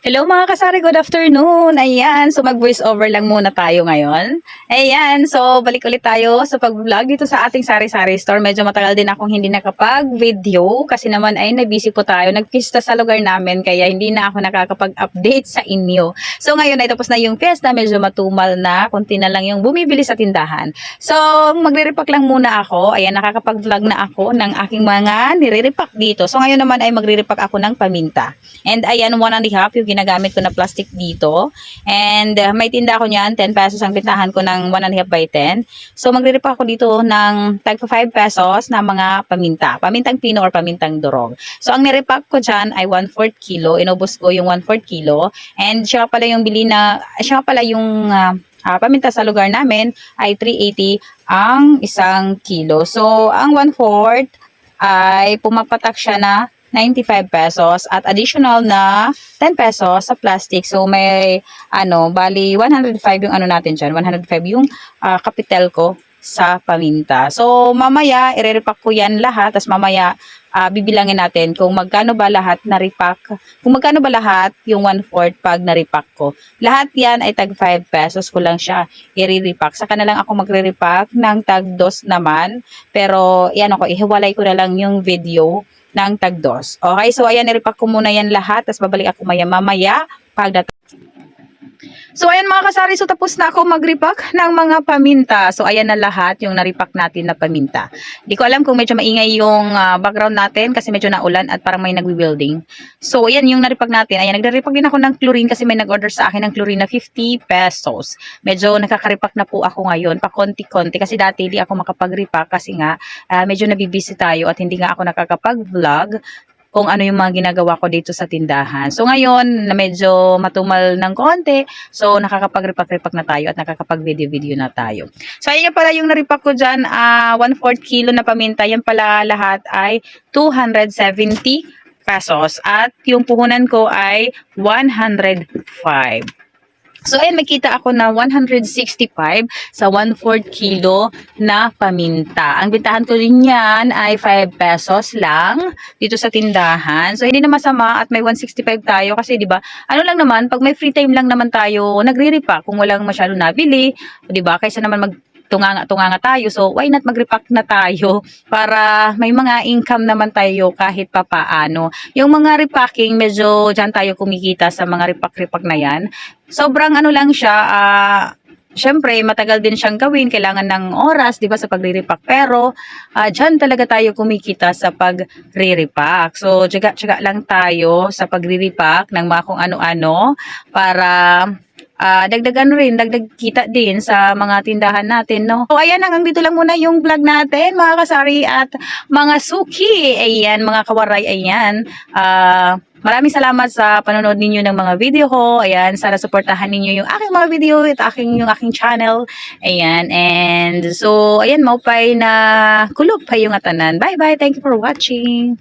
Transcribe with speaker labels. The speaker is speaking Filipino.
Speaker 1: Hello mga kasari, good afternoon. Ayan, so mag-voice over lang muna tayo ngayon. Ayan, so balik ulit tayo sa pag-vlog dito sa ating sari-sari store. Medyo matagal din akong hindi nakapag-video kasi naman ay nabisi po tayo. Nagpista sa lugar namin kaya hindi na ako nakakapag-update sa inyo. So ngayon ay tapos na yung fiesta, medyo matumal na, konti na lang yung bumibili sa tindahan. So magre-repack lang muna ako. Ayan, nakakapag-vlog na ako ng aking mga nire-repack dito. So ngayon naman ay magre-repack ako ng paminta. And ayan, 1.5 yung ginagamit ko na plastic dito. And may tinda ako niyan, 10 pesos ang bintahan ko ng 1.5 by 10. So magre-repack ako dito ng tag 5 pesos na mga paminta. Pamintang pino or pamintang durog. So ang nirepack ko dyan ay 1/4 kilo. Inubos ko yung 1/4 kilo. And siya pala yung paminta sa lugar namin ay 380 ang isang kilo. So ang 1/4 ay pumapatak siya na 95 pesos at additional na 10 pesos sa plastic. So may bali 105 yung natin diyan. 105 yung kapital ko sa paminta. So mamaya ire-repack ko yan lahat, tapos mamaya bibilangin natin kung magkano ba lahat na repack. Kung magkano ba lahat yung 1/4 pag na-repack ko. Lahat yan ay tag 5 pesos ko lang siya i-repack. Saka na lang ako magre-repack ng tag 2 naman. Pero yan ako, ihiwalay ko na lang yung video ng tag 2. Okay, so ayan, i-repack ko muna yan lahat, tapos babalik ako mamaya pagdating. So ayan mga kasari, so tapos na ako mag-repack ng mga paminta. So ayan na lahat yung na-repack natin na paminta. Di ko alam kung medyo maingay yung background natin kasi medyo naulan at parang may nagwi-welding. So ayan yung na-repack natin. Ayan, nagre-repack din ako ng chlorine kasi may nag-order sa akin ng chlorine na 50 pesos. Medyo nakaka-repack na po ako ngayon, pa konti-konti kasi dati di ako makapag-repack kasi nga medyo nabibisi tayo at hindi nga ako nakakapag-vlog kung ano yung mga ginagawa ko dito sa tindahan. So ngayon, na medyo matumal ng konti, so nakakapag-repack-repack na tayo at nakakapag-video-video na tayo. So ayun pala yung na-repack ko dyan, 1/4 kilo na paminta, yan pala lahat ay 270 pesos at yung puhunan ko ay 105. So, ayan, makita ako na 165 sa 1/4 kilo na paminta. Ang bintahan ko rin yan ay 5 pesos lang dito sa tindahan. So, hindi na masama at may 165 tayo kasi, di ba, ano lang naman, pag may free time lang naman tayo, nagre-repack kung walang masyado nabili, di ba, kaysa naman tunganga tayo. So, why not mag-repack na tayo para may mga income naman tayo kahit papaano. Yung mga repacking, medyo dyan tayo kumikita sa mga repack-repack na yan. Sobrang lang siya, syempre, matagal din siyang gawin, kailangan ng oras, di ba, sa pagre-repack. Pero, dyan talaga tayo kumikita sa pagre-repack. So, tsaga lang tayo sa pagre-repack ng mga kung ano-ano para dagdag kita din sa mga tindahan natin, no? So, ayan, hanggang dito lang muna yung vlog natin, mga kasari at mga suki. Ayan, mga kawaray, ayan. Maraming salamat sa panonood ninyo ng mga video ko. Ayan, sana suportahan ninyo yung aking mga video at yung aking channel. Ayan, and so, ayan, maupay na kulog pa yung atanan. Bye-bye. Thank you for watching.